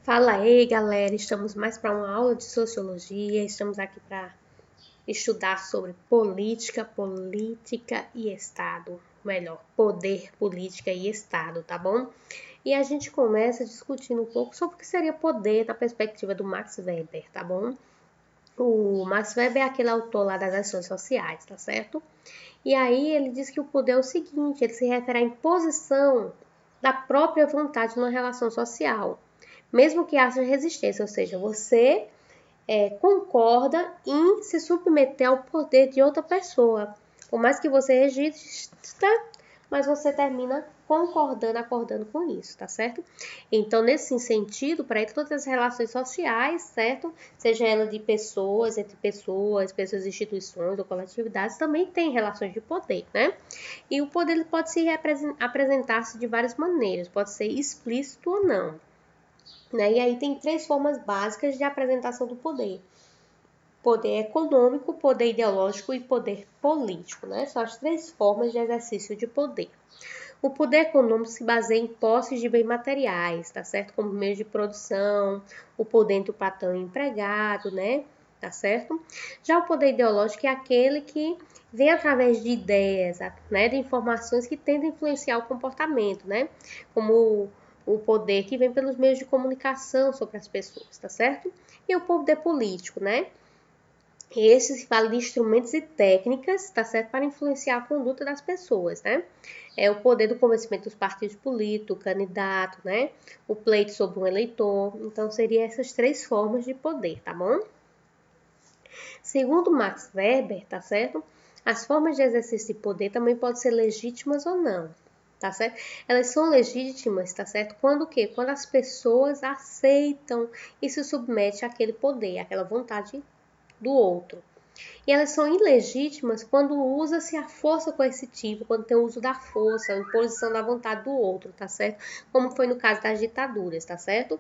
Fala aí, galera. Estamos mais para uma aula de sociologia. Estamos aqui para estudar sobre política e Estado. Melhor, poder, política e Estado, tá bom? E a gente começa discutindo um pouco sobre o que seria poder na perspectiva do Max Weber, tá bom? O Max Weber é aquele autor lá das ações sociais, tá certo? E aí ele diz que o poder é o seguinte, ele se refere à imposição da própria vontade numa relação social, mesmo que haja resistência, ou seja, você concorda em se submeter ao poder de outra pessoa. Por mais que você resista, mas você termina acordando com isso, tá certo? Então, nesse sentido, para todas as relações sociais, certo? Seja ela de pessoas, entre pessoas, instituições ou coletividades, também tem relações de poder, né? E o poder ele pode se apresentar-se de várias maneiras, pode ser explícito ou não. Né? E aí tem três formas básicas de apresentação do poder. Poder econômico, poder ideológico e poder político, né? São as três formas de exercício de poder. O poder econômico se baseia em posses de bens materiais, tá certo? Como meios de produção, o poder entre o patrão e o empregado, né? Tá certo? Já o poder ideológico é aquele que vem através de ideias, né? De informações que tendem a influenciar o comportamento, né? Como o poder que vem pelos meios de comunicação sobre as pessoas, tá certo? E o poder político, né? Esse se fala de instrumentos e técnicas, tá certo? Para influenciar a conduta das pessoas, né? É o poder do convencimento dos partidos políticos, o candidato, né? O pleito sobre um eleitor. Então, seriam essas três formas de poder, tá bom? Segundo Max Weber, tá certo? As formas de exercício de poder também podem ser legítimas ou não, tá certo? Elas são legítimas, tá certo? Quando o quê? Quando as pessoas aceitam e se submetem àquele poder, àquela vontade do outro. E elas são ilegítimas quando usa-se a força coercitiva, quando tem o uso da força, a imposição da vontade do outro, tá certo? Como foi no caso das ditaduras, tá certo?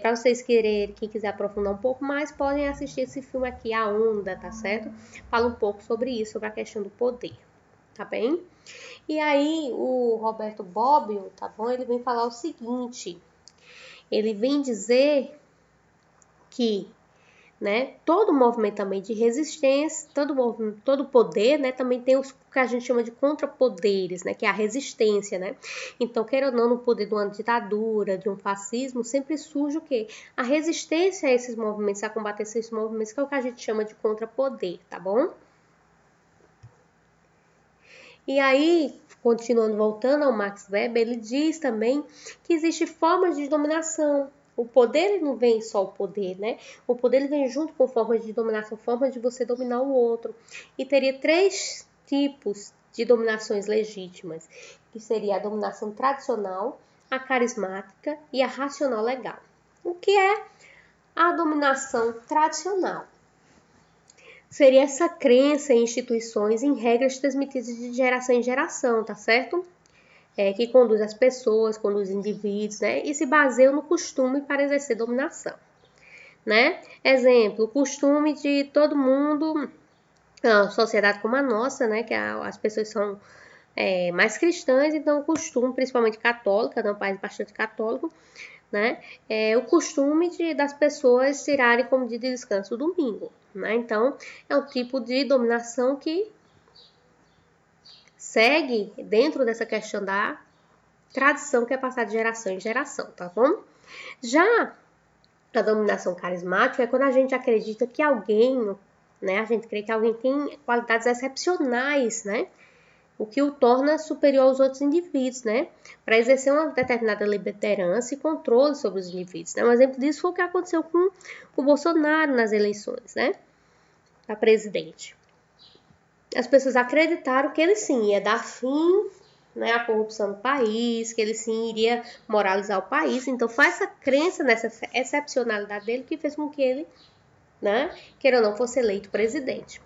Para vocês quererem, quem quiser aprofundar um pouco mais, podem assistir esse filme aqui, A Onda, tá certo? Fala um pouco sobre isso, sobre a questão do poder, tá bem? E aí, o Roberto Bobbio, tá bom? Ele vem falar o seguinte, ele vem dizer que né? Todo movimento também de resistência, todo poder, né? Também tem os que a gente chama de contrapoderes, né? Que é a resistência, né? Então, queira ou não, no poder de uma ditadura, de um fascismo, sempre surge o quê? A resistência a esses movimentos, a combater esses movimentos, que é o que a gente chama de contrapoder, tá bom? E aí, continuando, voltando ao Max Weber, ele diz também que existem formas de dominação. O poder não vem só o poder, né? O poder ele vem junto com formas de dominação, formas de você dominar o outro. E teria três tipos de dominações legítimas, que seria a dominação tradicional, a carismática e a racional legal. O que é a dominação tradicional? Seria essa crença em instituições, em regras transmitidas de geração em geração, tá certo? Que conduz as pessoas, conduz os indivíduos, né? E se baseia no costume para exercer dominação, né? Exemplo, o costume de todo mundo, a sociedade como a nossa, né? Que as pessoas são mais cristãs, então o costume, principalmente católica, né? Um país bastante católico, né? O costume das pessoas tirarem como dia de descanso o domingo, né? Então, é um tipo de dominação que segue dentro dessa questão da tradição que é passada de geração em geração, tá bom? Já a dominação carismática é quando a gente acredita que alguém, né? A gente crê que alguém tem qualidades excepcionais, né? O que o torna superior aos outros indivíduos, né? Para exercer uma determinada liderança e controle sobre os indivíduos, né? Um exemplo disso foi o que aconteceu com o Bolsonaro nas eleições, né? Para presidente. As pessoas acreditaram que ele sim ia dar fim, né, à corrupção no país, que ele sim iria moralizar o país. Então foi essa crença nessa excepcionalidade dele que fez com que ele, né, queira ou não, fosse eleito presidente.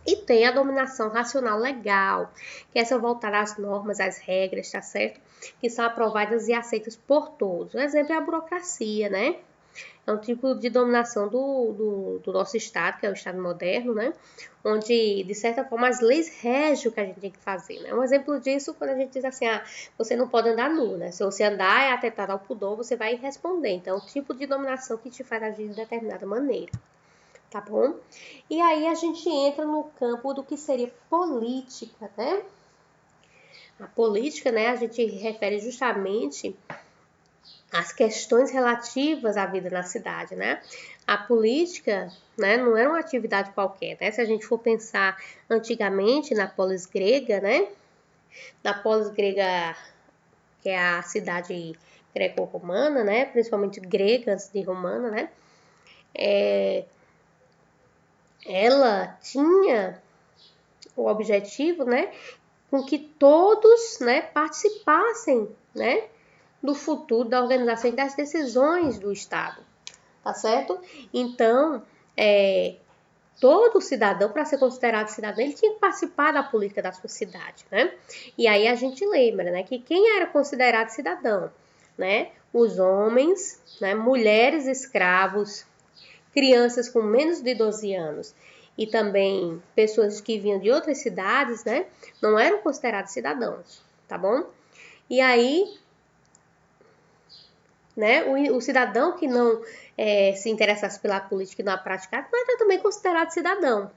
E tem a dominação racional legal, que é essa voltada às normas, às regras, tá certo? Que são aprovadas e aceitas por todos. O exemplo é a burocracia, né? É um tipo de dominação do nosso Estado, que é o Estado moderno, né? Onde, de certa forma, as leis regem o que a gente tem que fazer, né? Um exemplo disso, quando a gente diz assim, você não pode andar nu, né? Se você andar é atentado ao pudor, você vai responder. Então, é o tipo de dominação que te faz agir de determinada maneira, tá bom? E aí a gente entra no campo do que seria política, né? A política, né, a gente refere justamente às questões relativas à vida na cidade, né? A política, né, não era uma atividade qualquer, né? Se a gente for pensar antigamente na polis grega, né? Na polis grega, que é a cidade greco-romana, né? Principalmente grega antes de romana, né? Ela tinha o objetivo, né, com que todos, né, participassem, né, do futuro da organização e das decisões do Estado, tá certo? Então, todo cidadão, para ser considerado cidadão, ele tinha que participar da política da sua cidade, né? E aí a gente lembra, né, que quem era considerado cidadão, né? Os homens, né, mulheres escravos, crianças com menos de 12 anos e também pessoas que vinham de outras cidades, né, não eram considerados cidadãos, tá bom? E aí, né, o cidadão que não se interessasse pela política e não a praticasse, não era também considerado cidadão.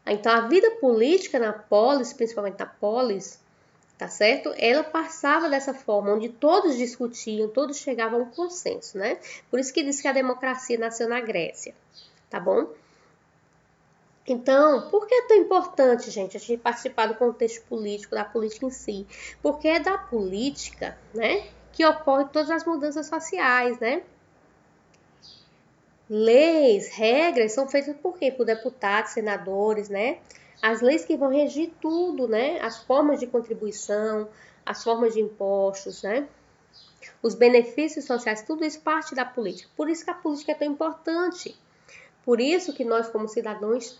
Então, a vida política na polis, principalmente na polis, tá certo? Ela passava dessa forma, onde todos discutiam, todos chegavam a um consenso, né? Por isso que diz que a democracia nasceu na Grécia, tá bom? Então, por que é tão importante, gente, a gente participar do contexto político, da política em si? Porque é da política, né, que ocorrem todas as mudanças sociais, né? Leis, regras são feitas por quê? Por deputados, senadores, né? As leis que vão regir tudo, né? As formas de contribuição, as formas de impostos, né? Os benefícios sociais, tudo isso parte da política. Por isso que a política é tão importante. Por isso que nós, como cidadãos,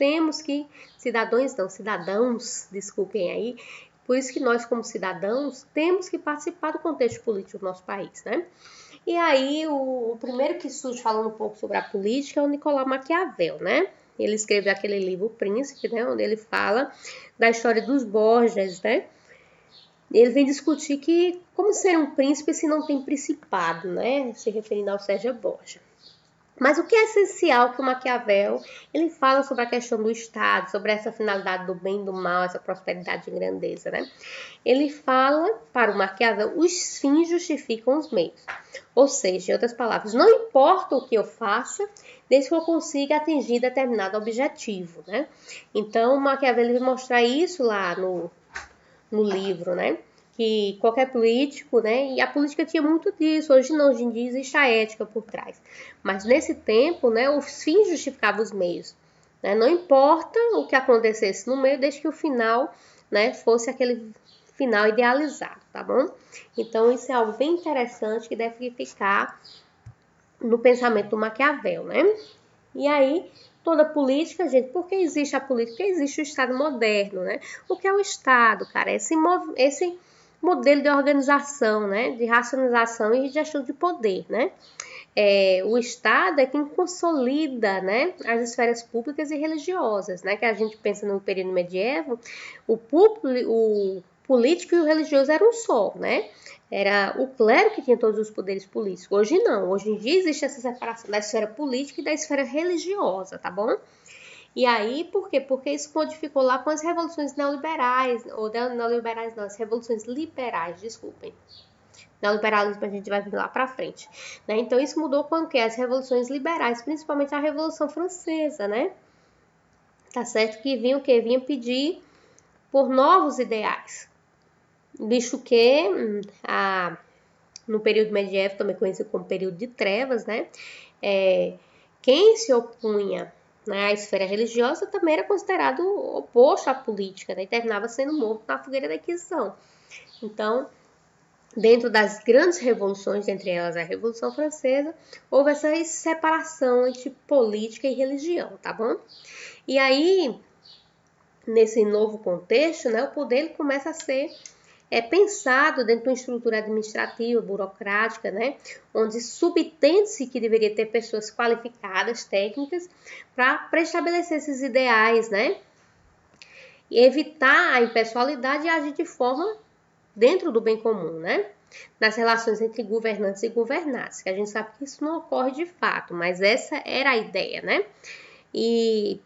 cidadãos, desculpem aí, por isso que nós, como cidadãos, temos que participar do contexto político do nosso país, né? E aí, o primeiro que surge falando um pouco sobre a política é o Nicolau Maquiavel, né? Ele escreveu aquele livro, O Príncipe, né? Onde ele fala da história dos Borgias, né? Ele vem discutir que como ser um príncipe se não tem principado, né? Se referindo ao Sérgio Borgia. Mas o que é essencial que o Maquiavel, ele fala sobre a questão do Estado, sobre essa finalidade do bem e do mal, essa prosperidade e grandeza, né? Ele fala, para o Maquiavel, os fins justificam os meios. Ou seja, em outras palavras, não importa o que eu faça, desde que eu consiga atingir determinado objetivo, né? Então, o Maquiavel vai mostrar isso lá no livro, né? Que qualquer político, né? E a política tinha muito disso. Hoje não, hoje em dia existe a ética por trás. Mas nesse tempo, né? Os fins justificavam os meios, né? Não importa o que acontecesse no meio, desde que o final, né? Fosse aquele final idealizado, tá bom? Então isso é algo bem interessante que deve ficar no pensamento do Maquiavel, né? E aí toda política, gente, por que existe a política? Porque existe o Estado moderno, né? O que é o Estado, cara? Esse modelo de organização, né? De racionalização e gestão de poder, né? O Estado é quem consolida, né, as esferas públicas e religiosas, né? Que a gente pensa no período medieval, o político e o religioso eram um só, né? Era o clero que tinha todos os poderes políticos. Hoje não. Hoje em dia existe essa separação da esfera política e da esfera religiosa, tá bom? E aí, por quê? Porque isso modificou lá com as revoluções neoliberais, ou neoliberais não, as revoluções liberais, desculpem. Neoliberalismo a gente vai vir lá para frente, né? Então isso mudou com o quê? As revoluções liberais, principalmente a Revolução Francesa, né? Tá certo que vinha o quê? Vinha pedir por novos ideais, visto que no período medieval, também conhecido como período de trevas, né? Quem se opunha, né, à esfera religiosa também era considerado oposto à política, né? E terminava sendo morto na fogueira da Inquisição. Então, dentro das grandes revoluções, entre elas a Revolução Francesa, houve essa separação entre política e religião, tá bom? E aí, nesse novo contexto, né, o poder começa a ser é pensado dentro de uma estrutura administrativa, burocrática, né? Onde subtende-se que deveria ter pessoas qualificadas, técnicas, para estabelecer esses ideais, né? E evitar a impessoalidade e agir de forma dentro do bem comum, né? Nas relações entre governantes e governados, que a gente sabe que isso não ocorre de fato, mas essa era a ideia, né? E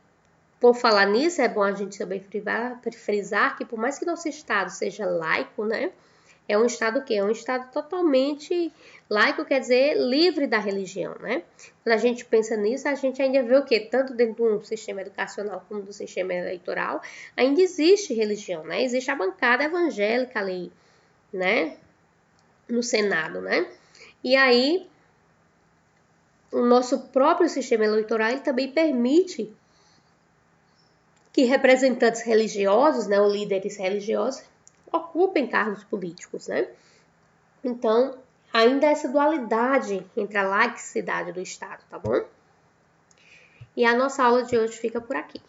por falar nisso, é bom a gente também frisar que por mais que nosso Estado seja laico, né? É um Estado que é um Estado totalmente laico, quer dizer, livre da religião, né? Quando a gente pensa nisso, a gente ainda vê o quê? Tanto dentro do sistema educacional como do sistema eleitoral, ainda existe religião, né? Existe a bancada evangélica ali, né? No Senado, né? E aí, o nosso próprio sistema eleitoral ele também permite que representantes religiosos, né, ou líderes religiosos, ocupem cargos políticos, né? Então, ainda há essa dualidade entre a laicidade do Estado, tá bom? E a nossa aula de hoje fica por aqui.